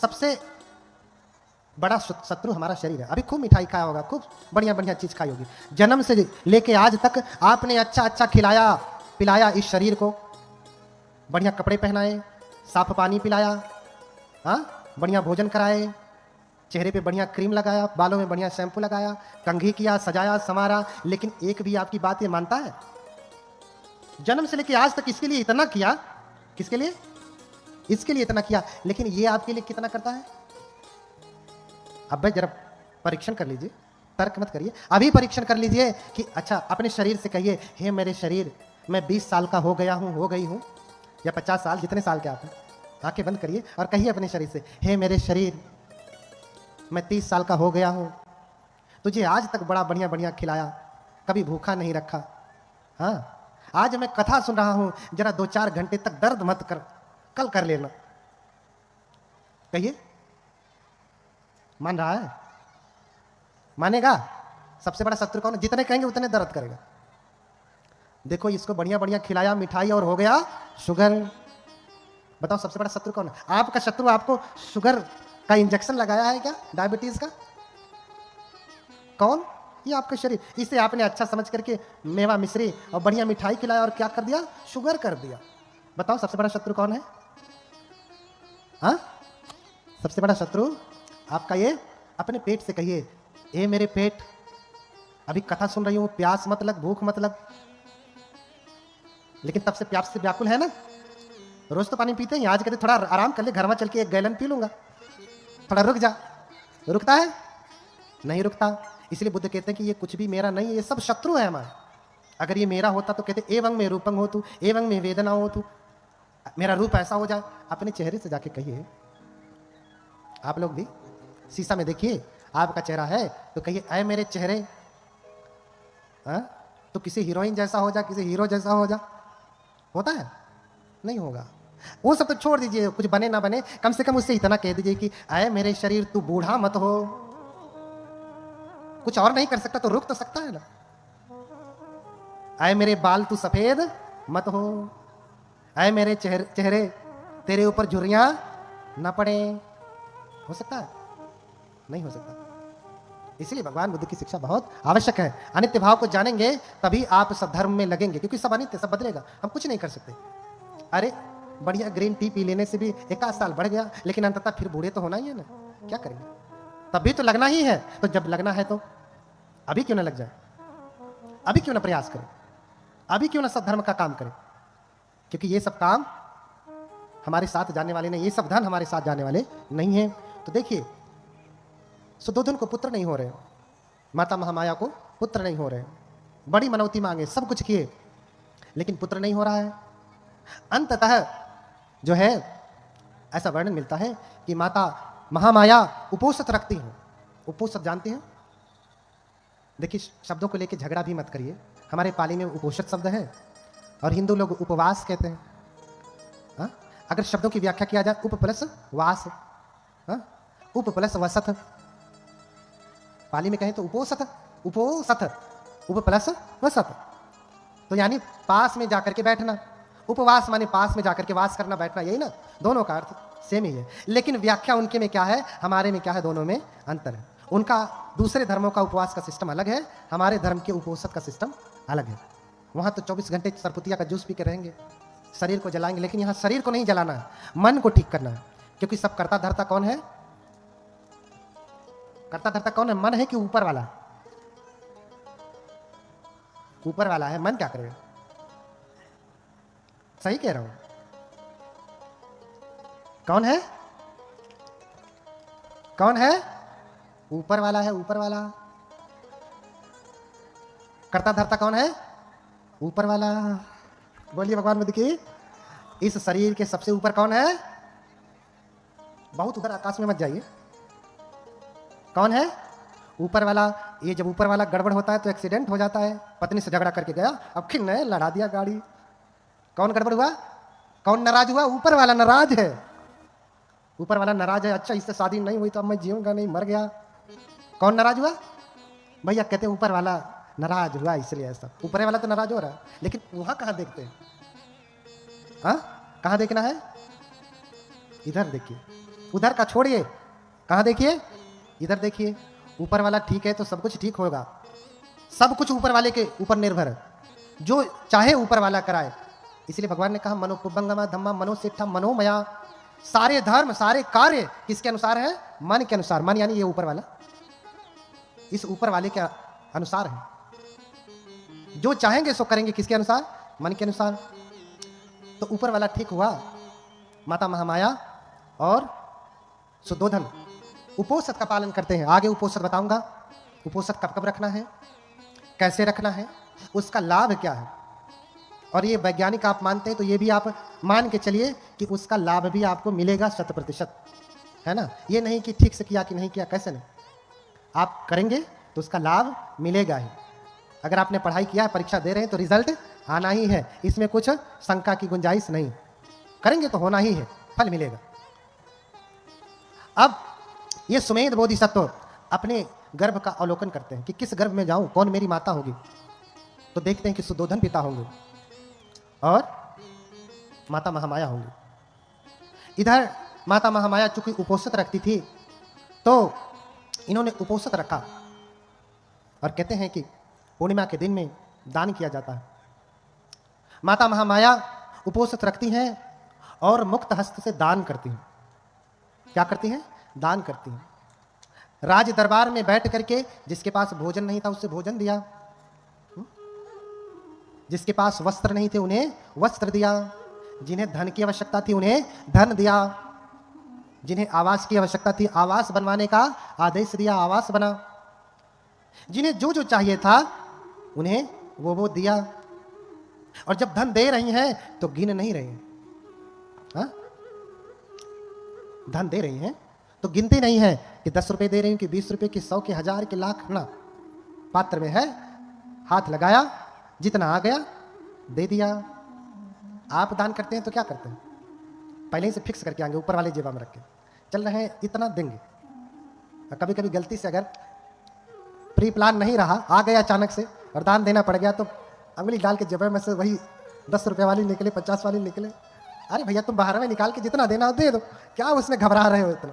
सबसे बड़ा शत्रु हमारा शरीर है। अभी खूब मिठाई खाया होगा, खूब बढ़िया बढ़िया चीज खाई होगी, जन्म से लेके आज तक आपने अच्छा अच्छा खिलाया पिलाया इस शरीर को, बढ़िया कपड़े पहनाए, साफ पानी पिलाया, हाँ बढ़िया भोजन कराए, चेहरे पे बढ़िया क्रीम लगाया, बालों में बढ़िया शैम्पू लगाया, कंघी किया, सजाया संवारा, लेकिन एक भी आपकी बात ये मानता है? जन्म से लेके आज तक इसके लिए इतना किया, किसके लिए? इसके लिए इतना किया, लेकिन ये आपके लिए कितना करता है? अब भाई जरा परीक्षण कर लीजिए, तर्क मत करिए, अभी परीक्षण कर लीजिए कि अच्छा अपने शरीर से कहिए, हे मेरे शरीर, मैं 20 साल का हो गया हूं, हो गई हूं, या 50 साल, जितने साल के आप हैं, आंखें बंद करिए और कहिए अपने शरीर से, हे मेरे शरीर, मैं 30 साल का हो गया हूं, तुझे आज तक बड़ा बढ़िया बढ़िया खिलाया, कभी भूखा नहीं रखा, हाँ आज मैं कथा सुन रहा हूं, जरा 2-4 घंटे तक दर्द मत कर, कल कर लेना। कहिए, मान रहा है? मानेगा? सबसे बड़ा शत्रु कौन है? जितने कहेंगे उतने दर्द करेगा। देखो इसको बढ़िया बढ़िया खिलाया मिठाई और हो गया शुगर। बताओ सबसे बड़ा शत्रु कौन है? आपका शत्रु आपको शुगर का इंजेक्शन लगाया है क्या? डायबिटीज का? कौन? ये आपका शरीर। इसे आपने अच्छा समझ करके मेवा मिश्री और बढ़िया मिठाई खिलाया और क्या कर दिया? शुगर कर दिया। बताओ सबसे बड़ा शत्रु कौन है? हाँ, सबसे बड़ा शत्रु आपका ये अपने पेट से कहिए, ए मेरे पेट, अभी कथा सुन रही हूं, प्यास मत लग, भूख मत लग, लेकिन तब से प्यास से व्याकुल है ना, रोज तो पानी पीते हैं, आज कहते थोड़ा आराम कर ले, घर में चल के 1 गैलन पी लूंगा, थोड़ा रुक जा। रुकता है? नहीं रुकता। इसलिए बुद्ध कहते हैं कि ये कुछ भी मेरा नहीं है, ये सब शत्रु है हमारे। अगर ये मेरा होता तो कहते एवं में रूपं हो तू, एवं में वेदना हो तू, मेरा रूप ऐसा हो जाए। अपने चेहरे से जाके कहिए, आप लोग भी शीशा में देखिए, आपका चेहरा है तो कहिए, ऐ मेरे चेहरे, तो किसी हीरोइन जैसा हो जा, किसी हीरो जैसा हो जा। होता है? नहीं होगा। वो सब तो छोड़ दीजिए, कुछ बने ना बने, कम से कम उससे इतना कह दीजिए कि ऐ मेरे शरीर तू बूढ़ा मत हो। कुछ और नहीं कर सकता तो रुक तो सकता है ना। ऐ मेरे बाल तू सफेद मत हो, ऐ मेरे चेहरे तेरे ऊपर झुर्रियां ना पड़े। हो सकता है? नहीं हो सकता। इसलिए भगवान बुद्ध की शिक्षा बहुत आवश्यक है। अनित्य भाव को जानेंगे तभी आप सब धर्म में लगेंगे, क्योंकि सब अनित्य, सब बदलेगा, हम कुछ नहीं कर सकते। अरे बढ़िया ग्रीन टी पी लेने से भी 1 साल बढ़ गया, लेकिन अंततः फिर बूढ़े तो होना ही है ना, क्या करेंगे? तभी तो लगना ही है। तो जब लगना है तो अभी क्यों ना लग जाए, अभी क्यों ना प्रयास करें, अभी क्यों ना सब धर्म का काम करें, क्योंकि ये सब काम हमारे साथ जाने वाले नहीं, ये सब धन हमारे साथ जाने वाले नहीं है। तो देखिए, सुद्धोधन को पुत्र नहीं हो रहे, माता महामाया को पुत्र नहीं हो रहे, बड़ी मनौती मांगे, सब कुछ किए, लेकिन पुत्र नहीं हो रहा है। अंततः जो है ऐसा वर्णन मिलता है कि माता महामाया उपोषित रखती हैं। उपोषित जानते हैं? देखिए, शब्दों को लेकर झगड़ा भी मत करिए। हमारे पाली में उपोषित शब्द है और हिंदू लोग उपवास कहते हैं। हा? अगर शब्दों की व्याख्या किया जाए, उप प्लस वास, उप प्लस वसत, पाली में कहें तो उपोसत, उपोसत, उप प्लस वसत, तो यानी पास में जाकर के बैठना। उपवास माने पास में जाकर के वास करना, बैठना, यही ना, दोनों का अर्थ सेम ही है। लेकिन व्याख्या उनके में क्या है, हमारे में क्या है, दोनों में अंतर है। उनका दूसरे धर्मों का उपवास का सिस्टम अलग है, हमारे धर्म के उपोषित का सिस्टम अलग है। वहां तो 24 घंटे सरपुतिया का जूस पी के रहेंगे, शरीर को जलाएंगे, लेकिन यहाँ शरीर को नहीं जलाना है, मन को ठीक करना है। क्योंकि सब करता धरता कौन है? करता धरता कौन है? मन है कि ऊपर वाला? ऊपर वाला है। मन क्या करेगा? सही कह रहा हूं? कौन है? कौन है? ऊपर वाला है, ऊपर वाला। करता धरता कौन है? ऊपर वाला। बोलिए भगवान बुद्ध की। इस शरीर के सबसे ऊपर कौन है? बहुत उधर आकाश में मत जाइए। कौन है? ऊपर वाला। ये जब ऊपर वाला गड़बड़ होता है तो एक्सीडेंट हो जाता है। पत्नी से झगड़ा करके गया, अब खिल ने लड़ा दिया गाड़ी। कौन गड़बड़ हुआ? कौन नाराज हुआ? ऊपर वाला नाराज है। ऊपर वाला नाराज है, अच्छा इससे शादी नहीं हुई तो अब मैं जीऊंगा नहीं, मर गया। कौन नाराज हुआ? भैया कहते हैं ऊपर वाला नाराज हुआ इसलिए ऐसा। ऊपर वाला तो नाराज हो रहा है, लेकिन वहां कहां देखते हैं? हाँ, कहां देखना है? इधर देखिए, उधर का छोड़िए, कहाँ देखिए, इधर देखिए। ऊपर वाला ठीक है तो सब कुछ ठीक होगा। सब कुछ ऊपर वाले के ऊपर निर्भर है, जो चाहे ऊपर वाला कराए। इसलिए भगवान ने कहा मनोपुबंगमा धम्मा मनोसेठा मनोमया। सारे धर्म सारे कार्य किसके अनुसार है? मन के अनुसार। मन यानी ये ऊपर वाला, इस ऊपर वाले के अनुसार है। जो चाहेंगे सो करेंगे, किसके अनुसार? मन के अनुसार। तो ऊपर वाला ठीक हुआ। माता महामाया और सुद्धोधन उपोषद का पालन करते हैं। आगे उपोषद बताऊंगा, उपोषद कब कब रखना है, कैसे रखना है, उसका लाभ क्या है। और ये वैज्ञानिक आप मानते हैं तो ये भी आप मान के चलिए कि उसका लाभ भी आपको मिलेगा 100%, है ना। ये नहीं कि ठीक से किया कि नहीं किया, कैसे नहीं, आप करेंगे तो उसका लाभ मिलेगा ही। अगर आपने पढ़ाई किया, परीक्षा दे रहे हैं तो रिजल्ट आना ही है, इसमें कुछ शंका की गुंजाइश नहीं। करेंगे तो होना ही है, फल मिलेगा। अब ये सुमेध बोधिसत्व अपने गर्भ का अवलोकन करते हैं कि किस गर्भ में जाऊं, कौन मेरी माता होगी। तो देखते हैं कि सुद्धोधन पिता होंगे और माता महामाया होंगी। इधर माता महामाया चूंकि उपोषित रखती थी तो इन्होंने उपोषित रखा और कहते हैं कि पूर्णिमा के दिन में दान किया जाता है। माता महामाया उपोषित रखती हैं और मुक्त हस्त से दान करती हैं। क्या करती हैं? दान करती हैं। राज दरबार में बैठ करके जिसके पास भोजन नहीं था उससे भोजन दिया, जिसके पास वस्त्र नहीं थे उन्हें वस्त्र दिया, जिन्हें धन की आवश्यकता थी उन्हें धन दिया, जिन्हें आवास की आवश्यकता थी आवास बनवाने का आदेश दिया, आवास बना। जिन्हें जो जो चाहिए था उन्हें वो दिया। और जब धन दे रही हैं तो गिन नहीं रही हैं, हाँ? धन दे रही हैं तो गिनती नहीं है कि 10 रुपए दे रही हूं कि 20 रुपए कि 100 कि 1000 कि लाख, ना। पात्र में है, हाथ लगाया, जितना आ गया दे दिया। आप दान करते हैं तो क्या करते हैं? पहले ही से फिक्स करके आएंगे, ऊपर वाले जेबा में रख के चल रहे हैं, इतना देंगे। और कभी कभी गलती से अगर प्री प्लान नहीं रहा, आ गया अचानक से और दान देना पड़ गया, तो अंगुली डाल के जेबे में से वही 10 रुपए वाली निकले, 50 वाली निकले। अरे भैया तुम बाहर में निकाल के जितना देना हो दे दो, क्या उसमें घबरा रहे हो इतना?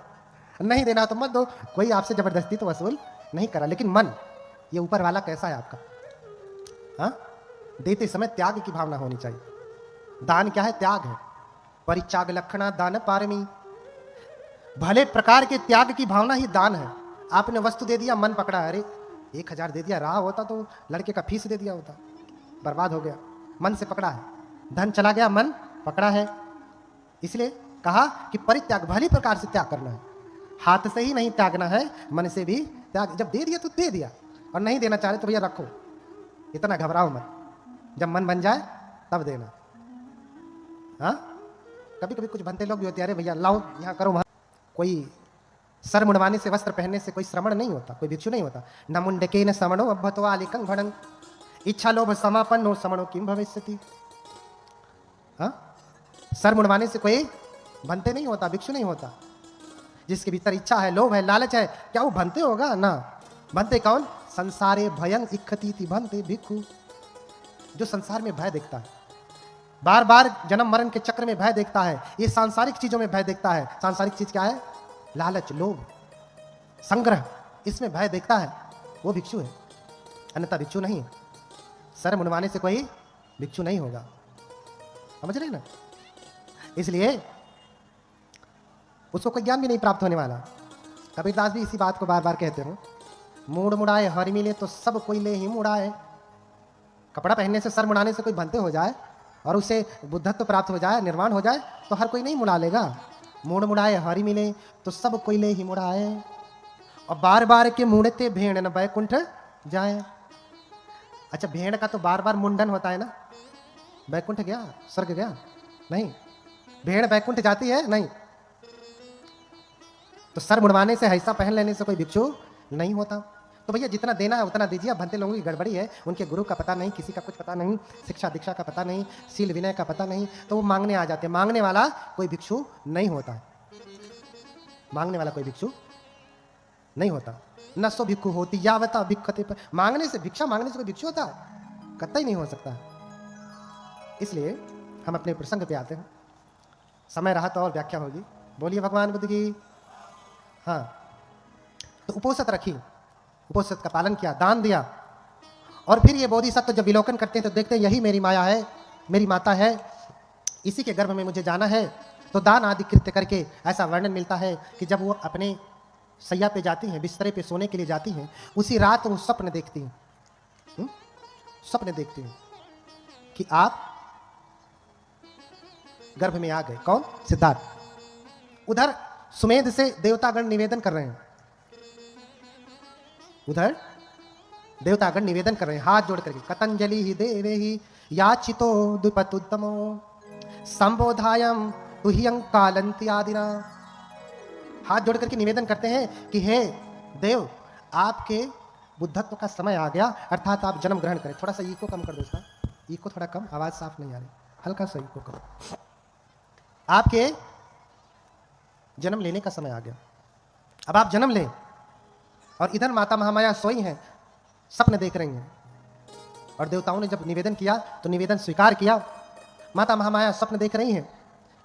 नहीं देना तो मत दो, कोई आपसे जबरदस्ती तो वसूल नहीं करा। लेकिन मन, ये ऊपर वाला कैसा है आपका? हाँ, देते समय त्याग की भावना होनी चाहिए। दान क्या है? त्याग है। परित्याग लक्षणा दान पारमी। भले प्रकार के त्याग की भावना ही दान है। आपने वस्तु दे दिया, मन पकड़ा, अरे 1000 दे दिया, रहा होता तो लड़के का फीस दे दिया होता, बर्बाद हो गया। मन से पकड़ा है, धन चला गया, मन पकड़ा है। इसलिए कहा कि परित्याग, भली प्रकार से त्याग करना है। हाथ से ही नहीं त्यागना है, मन से भी त्याग। जब दे दिया तो दे दिया, और नहीं देना चाह रहे तो भैया रखो, इतना घबराओ मत। जब मन बन जाए तब देना। हाँ, कभी कभी कुछ बनते लोग भी होते हैं, अरे भैया लाओ यहाँ करो वहाँ। कोई सर मुंडवाने से, वस्त्र पहनने से कोई श्रमण नहीं होता, कोई भिक्षु नहीं होता। न मुंडके न समणो अभ्यतो आलिकं भणं इच्छा लोभ समापन्नो समणो किम भविष्यति। हाँ, सर मुंडवाने से कोई बनते नहीं होता, भिक्षु नहीं होता। जिसके भीतर इच्छा है, लोभ है, लालच है, क्या वो बनते होगा? ना। बनते कौन? संसारे भयं इक्खतीति बनते भिक्षु। जो संसार में भय देखता है, बार बार जन्म मरण के चक्र में भय देखता है, ये सांसारिक चीजों में भय देखता है। सांसारिक चीज क्या है? लालच, लोभ, संग्रह, इसमें भय देखता है, वो भिक्षु है, अन्यथा भिक्षु नहीं। सर मुंडवाने से कोई भिक्षु नहीं होगा, समझ रहे ना? इसलिए उसको कोई ज्ञान भी नहीं प्राप्त होने वाला। कबीरदास भी इसी बात को बार बार कहते हो, मूड मुड़ाए हर मिले तो सब कोई ले ही मुड़ाए। कपड़ा पहनने से, सर मुड़ाने से कोई भंते हो जाए और उसे बुद्धत्व प्राप्त हो जाए, निर्वाण हो जाए, तो हर कोई नहीं मुड़ा लेगा। मूड मुड़ाए हरि मिले तो सब कोई ले ही मुड़ाए। और बार बार के मुड़ते भेड़ न बैकुंठ जाए। अच्छा, भेड़ का तो बार बार मुंडन होता है ना, बैकुंठ गया, स्वर्ग गया? नहीं। भेड़ बैकुंठ जाती है? नहीं। तो सर मुड़वाने से, ऐसा पहन लेने से कोई भिक्षु नहीं होता। तो भैया जितना देना है उतना दीजिए। भंते लोगों की गड़बड़ी है, उनके गुरु का पता नहीं, किसी का कुछ पता नहीं, शिक्षा दीक्षा का पता नहीं, सील विनय का पता नहीं, तो वो मांगने आ जाते हैं। मांगने वाला कोई भिक्षु नहीं होता है, मांगने वाला कोई भिक्षु नहीं होता। न सो भिक्षु होती यावता भिक्षते पर। मांगने से, भिक्षा मांगने से कोई भिक्षु होता है? कतई नहीं हो सकता। इसलिए हम अपने प्रसंग पे आते हैं। समय रहा तो और व्याख्या होगी। बोलिए भगवान बुद्ध की हाँ, तो उपोषित रखी, उपोषित का पालन किया, दान दिया। और फिर ये बोधिसत्व जब विलोकन करते हैं तो देखते हैं यही मेरी माया है, मेरी माता है, इसी के गर्भ में मुझे जाना है। तो दान आदि कृत्य करके ऐसा वर्णन मिलता है कि जब वो अपने सैया पे जाती हैं, बिस्तरे पे सोने के लिए जाती हैं, उसी रात वो स्वप्न देखती हैं, स्वप्न देखती हैं कि आप गर्भ में आ गए। कौन? सिद्धार्थ। उधर सुमेध से देवतागण निवेदन कर रहे हैं, उधर देवतागण निवेदन कर रहे हैं हाथ जोड़ करके, कतंजलि ही देवे ही याचितो द्विपतुत्तमो संबोधायम तुहियं कालंति आदिना। हाथ जोड़ करके निवेदन करते हैं कि हे देव, आपके बुद्धत्व का समय आ गया, अर्थात आप जन्म ग्रहण करें। थोड़ा सा इको कम कर दो इसका, इको थोड़ा कम, आवाज साफ नहीं आ रही, हल्का सा इको कम। आपके जन्म लेने का समय आ गया, अब आप जन्म लें। और इधर माता महामाया सोई हैं, सपने देख रही हैं। और देवताओं ने जब निवेदन किया तो निवेदन स्वीकार किया। माता महामाया स्वप्न देख रही हैं।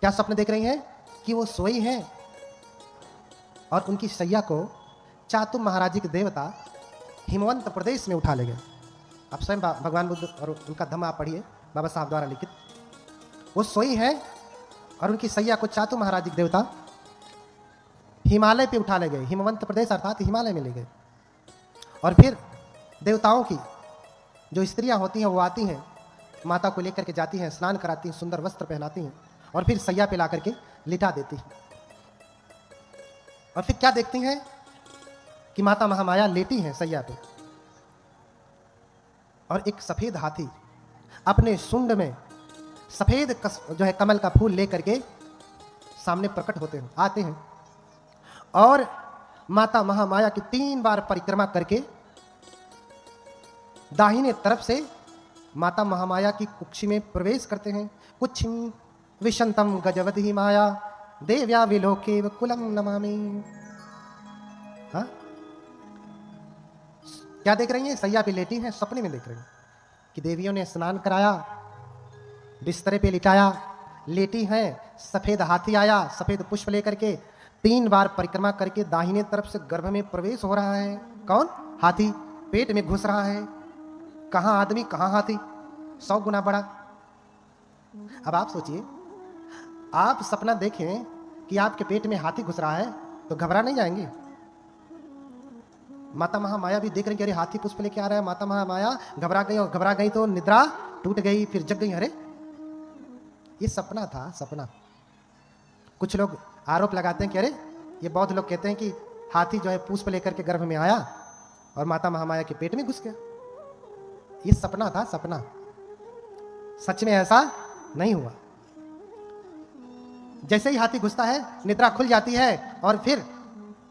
क्या स्वप्न देख रही हैं? कि वो सोई हैं और उनकी सैया को चातुम महाराजी के देवता हिमवंत प्रदेश में उठा ले गए। अब स्वयं भगवान बुद्ध और उनका धम्म आप पढ़िए, बाबा साहब द्वारा लिखित। वो सोई हैं और उनकी सैया को चातु महाराजी के देवता हिमालय पे उठा ले गए। हिमवंत प्रदेश अर्थात हिमालय में ले गए। और फिर देवताओं की जो स्त्रियां होती हैं वो आती हैं, माता को लेकर के जाती हैं, स्नान कराती हैं, सुंदर वस्त्र पहनाती हैं और फिर सैया पे ला करके लिटा देती हैं। और फिर क्या देखती हैं कि माता महामाया लेटी हैं सैया पे और एक सफेद हाथी अपने सुंड में सफेद जो है कमल का फूल लेकर के सामने प्रकट होते हैं, आते हैं और माता महामाया की 3 बार परिक्रमा करके दाहिने तरफ से माता महामाया की कुक्षी में प्रवेश करते हैं। कुक्षी विशंतम गजवती माया देव्या विलोके कुलम नमामि। हाँ, क्या देख रही हैं? सैया पे लेटी हैं, सपने में देख रही हैं कि देवियों ने स्नान कराया, बिस्तरे पे लिटाया, लेटी हैं, सफेद हाथी आया सफेद पुष्प लेकर के, 3 बार परिक्रमा करके दाहिने तरफ से गर्भ में प्रवेश हो रहा है। कौन? हाथी पेट में घुस रहा है। कहां आदमी कहां हाथी, 100 गुना बड़ा। अब आप सोचिए, आप सपना देखें कि आपके पेट में हाथी घुस रहा है तो घबरा नहीं जाएंगे? माता महामाया भी देख रही कि अरे हाथी पुष्प लेके आ रहा है। माता महामाया घबरा गई और घबरा गई तो निद्रा टूट गई, फिर जग गई। अरे ये सपना था, सपना। कुछ लोग आरोप लगाते हैं कि अरे ये बौद्ध लोग कहते हैं कि हाथी जो है पुष्प लेकर के गर्भ में आया और माता महामाया के पेट में घुस गया। ये सपना था, सपना। सच में ऐसा नहीं हुआ। जैसे ही हाथी घुसता है निद्रा खुल जाती है और फिर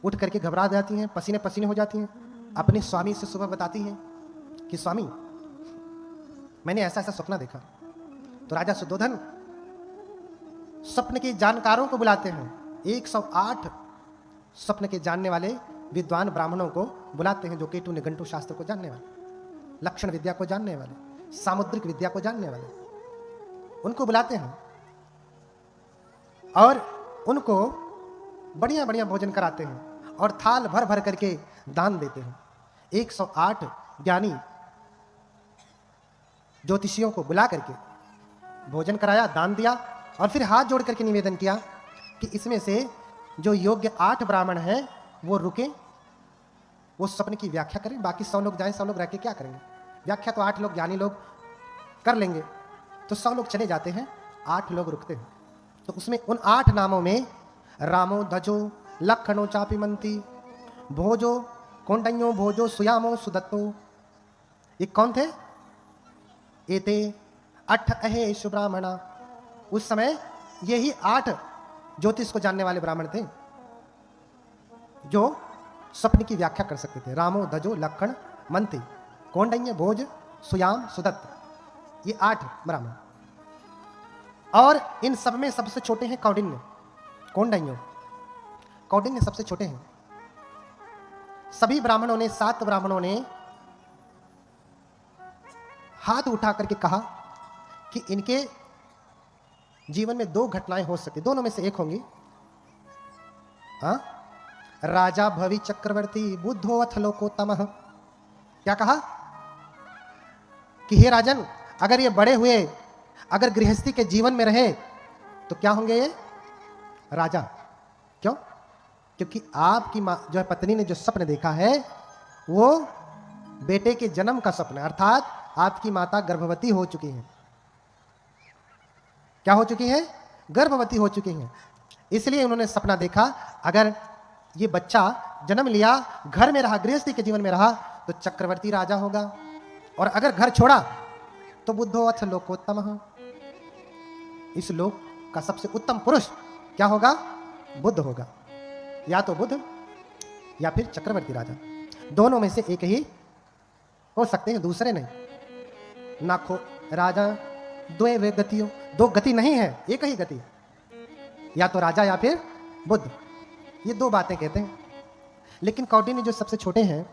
उठ करके घबरा जाती हैं, पसीने पसीने हो जाती हैं। अपने स्वामी से सुबह बताती हैं कि स्वामी मैंने ऐसा ऐसा सपना देखा। तो राजा सुद्धोधन स्वप्न के जानकारों को बुलाते हैं। 108 स्वप्न के जानने वाले विद्वान ब्राह्मणों को बुलाते हैं, जो केतु निघंटु शास्त्र को जानने वाले, लक्षण विद्या को जानने वाले, सामुद्रिक विद्या को जानने वाले, उनको बुलाते हैं और उनको बढ़िया बढ़िया भोजन कराते हैं और थाल भर भर करके दान देते हैं। 108 ज्ञानी ज्योतिषियों को बुला करके भोजन कराया, दान दिया और फिर हाथ जोड़ करके निवेदन किया कि इसमें से जो योग्य 8 ब्राह्मण हैं वो रुकें, वो स्वप्न की व्याख्या करें। बाकी 100 लोग जाएं, 100 लोग रह के क्या करेंगे? व्याख्या तो 8 लोग ज्ञानी लोग कर लेंगे। तो 100 लोग चले जाते हैं, 8 लोग रुकते हैं। तो उसमें उन 8 नामों में रामो धजो लखनो चापिमंती भोजो कौंडन्यो भोजो सुयामो सुदत्तो, ये कौन थे? एते 8 अहेश ब्राह्मणा। उस समय यही 8 ज्योतिष को जानने वाले ब्राह्मण थे जो स्वप्न की व्याख्या कर सकते थे। रामो धजो लखन मंती कौंडन्य भोज सुयाम सुदत्त, ये 8 ब्राह्मण। और इन सब में सबसे छोटे हैं कौंडिन्य, कौंडन्यो। कौंडिन्य सबसे छोटे हैं। सभी ब्राह्मणों ने, 7 ब्राह्मणों ने हाथ उठा करके कहा कि इनके जीवन में 2 घटनाएं हो सकती, दोनों में से एक होंगी। हाँ, राजा भवि चक्रवर्ती बुद्धोऽथ लोकोत्तमः। क्या कहा कि हे राजन, अगर ये बड़े हुए, अगर गृहस्थी के जीवन में रहे तो क्या होंगे ये राजा। क्यों? क्योंकि आपकी मां जो है पत्नी ने जो स्वप्न देखा है वो बेटे के जन्म का स्वप्न, अर्थात आपकी माता गर्भवती हो चुकी हैं। क्या हो चुकी है? गर्भवती हो चुकी हैं। इसलिए उन्होंने सपना देखा, अगर ये बच्चा जन्म लिया, घर में रहा, गृहस्थी के जीवन में रहा तो चक्रवर्ती राजा होगा, और अगर घर छोड़ा तो बुद्धो अथ लोकोत्तम, इस लोक का सबसे उत्तम पुरुष क्या होगा? बुद्ध होगा। या तो बुद्ध या फिर चक्रवर्ती राजा, दोनों में से एक ही हो सकते हैं, दूसरे नहीं। ना खो राजा द्वे वे गतियों, दो गति नहीं है, एक ही गति, या तो राजा या फिर बुद्ध। ये दो बातें कहते हैं। लेकिन कौंडिन्य जो सबसे छोटे हैं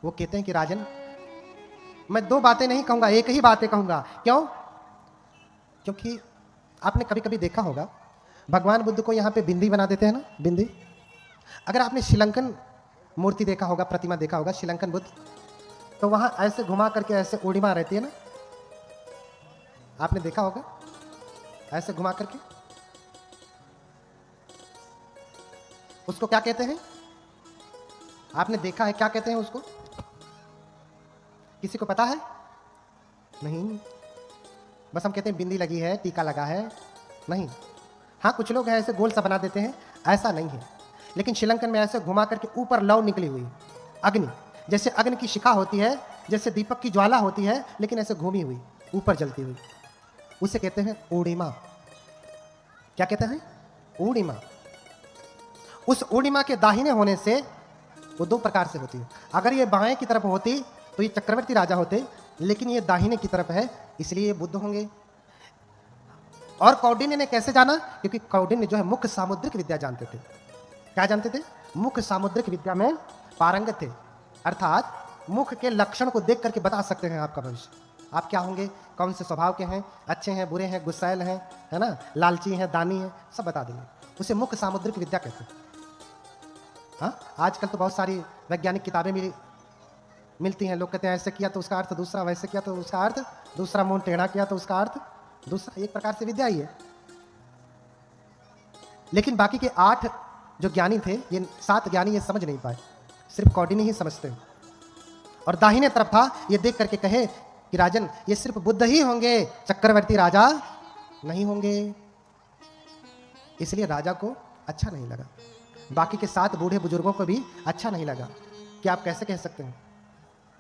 वो कहते हैं कि राजन, मैं दो बातें नहीं कहूंगा, एक ही बातें कहूंगा। क्यों? क्योंकि आपने कभी कभी देखा होगा भगवान बुद्ध को यहाँ पे बिंदी बना देते हैं ना, बिंदी। अगर आपने श्रीलंकन मूर्ति देखा होगा, प्रतिमा देखा होगा, श्रीलंकन बुद्ध, तो वहां ऐसे घुमा करके ऐसे ओडिमा रहती है ना, आपने देखा होगा ऐसे घुमा करके। उसको क्या कहते हैं? आपने देखा है क्या कहते हैं उसको? किसी को पता है? नहीं, बस हम कहते हैं बिंदी लगी है, टीका लगा है। नहीं, हाँ कुछ लोग हैं ऐसे गोल सा बना देते हैं, ऐसा नहीं है। लेकिन श्रीलंकन में ऐसे घुमा करके ऊपर लौ निकली हुई अग्नि, जैसे अग्नि की शिखा होती है, जैसे दीपक की ज्वाला होती है, लेकिन ऐसे घूमी हुई ऊपर जलती हुई, उसे कहते हैं ओडिमा। क्या कहते हैं? ओडिमा। उस ओडिमा के दाहिने होने से वो दो प्रकार से होती है। अगर ये बाएं की तरफ होती तो ये चक्रवर्ती राजा होते, लेकिन ये दाहिने की तरफ है, इसलिए ये बुद्ध होंगे। और कौंडिन्य ने कैसे जाना? क्योंकि कौंडिन्य जो है मुख्य सामुद्रिक विद्या जानते थे। क्या जानते थे? मुख्य सामुद्रिक विद्या में पारंगत थे, अर्थात मुख के लक्षण को देख करके बता सकते हैं आपका भविष्य, आप क्या होंगे, कौन से स्वभाव के हैं, अच्छे हैं, बुरे हैं, गुस्सैल हैं, है ना, लालची हैं, दानी हैं, सब बता देंगे। उसे मुख्य सामुद्रिक विद्या कहते हैं। हाँ, आजकल तो बहुत सारी वैज्ञानिक किताबें मिलती हैं। लोग कहते हैं ऐसे किया तो उसका अर्थ दूसरा, वैसे किया तो उसका अर्थ दूसरा, मुंह टेढ़ा किया तो उसका अर्थ दूसरा। एक प्रकार से विद्या ही है। लेकिन बाकी के 8 जो ज्ञानी थे, ये 7 ज्ञानी ये समझ नहीं पाए, सिर्फ कौंडिन्य ही समझते हैं। और दाहिने तरफ था, ये देख करके कहे कि राजन ये सिर्फ बुद्ध ही होंगे, चक्रवर्ती राजा नहीं होंगे। इसलिए राजा को अच्छा नहीं लगा, बाकी के 7 बूढ़े बुजुर्गों को भी अच्छा नहीं लगा कि आप कैसे कह सकते हैं,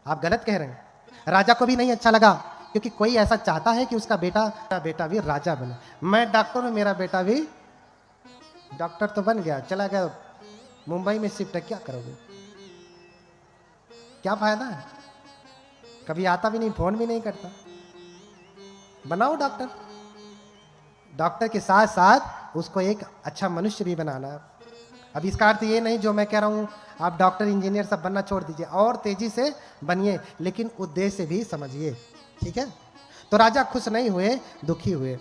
आप गलत कह रहे हैं। राजा को भी नहीं अच्छा लगा, क्योंकि कोई ऐसा चाहता है कि उसका बेटा भी राजा बने। मैं डॉक्टर हूं, मेरा बेटा भी डॉक्टर तो बन गया, चला गया मुंबई में शिफ्ट है, क्या करोगे? क्या फायदा है? कभी आता भी नहीं, फोन भी नहीं करता। बनाओ डॉक्टर, डॉक्टर के साथ साथ उसको एक अच्छा मनुष्य भी बनाना है। अब इसका अर्थ ये नहीं जो मैं कह रहा हूं आप डॉक्टर इंजीनियर सब बनना छोड़ दीजिए, और तेजी से बनिए, लेकिन उद्देश्य भी समझिए, ठीक है? तो राजा खुश नहीं हुए, दुखी हुए,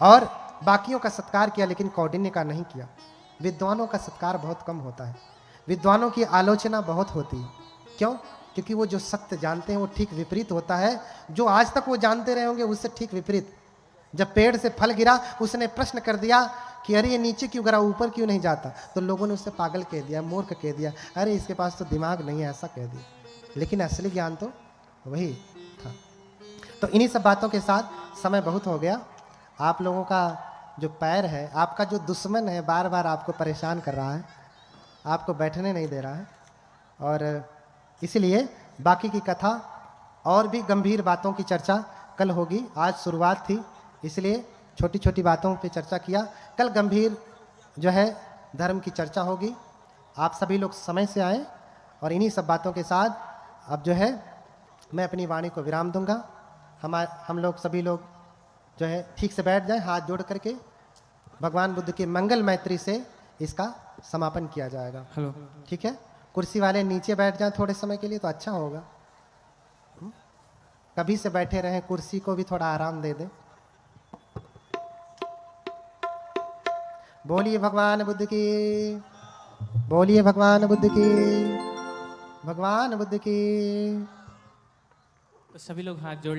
और बाकियों का सत्कार किया, लेकिन कौंडिन्य का नहीं किया। विद्वानों का सत्कार बहुत कम होता है, विद्वानों की आलोचना बहुत होती है। क्यों? क्योंकि वो जो सत्य जानते हैं वो ठीक विपरीत होता है, जो आज तक वो जानते रहे होंगे उससे ठीक विपरीत। जब पेड़ से फल गिरा, उसने प्रश्न कर दिया कि अरे ये नीचे क्यों गिरा, ऊपर क्यों नहीं जाता? तो लोगों ने उससे पागल कह दिया, मूर्ख कह दिया, अरे इसके पास तो दिमाग नहीं है, ऐसा कह दिया। लेकिन असली ज्ञान तो वही था। तो इन्हीं सब बातों के साथ समय बहुत हो गया। आप लोगों का जो पैर है, आपका जो दुश्मन है, बार बार आपको परेशान कर रहा है, आपको बैठने नहीं दे रहा है, और इसलिए बाकी की कथा और भी गंभीर बातों की चर्चा कल होगी। आज शुरुआत थी, इसलिए छोटी छोटी बातों पे चर्चा किया। कल गंभीर जो है धर्म की चर्चा होगी। आप सभी लोग समय से आएँ, और इन्हीं सब बातों के साथ अब जो है मैं अपनी वाणी को विराम दूंगा। हम लोग सभी लोग जो है ठीक से बैठ जाएं, हाथ जोड़ करके भगवान बुद्ध की मंगल मैत्री से इसका समापन किया जाएगा। हेलो, ठीक है? कुर्सी वाले नीचे बैठ जाएं थोड़े समय के लिए तो अच्छा होगा। कभी से बैठे रहें, कुर्सी को भी थोड़ा आराम दे दें। बोलिए भगवान बुद्ध की। बोलिए भगवान बुद्ध की, भगवान बुद्ध की। तो सभी लोग हाथ जोड़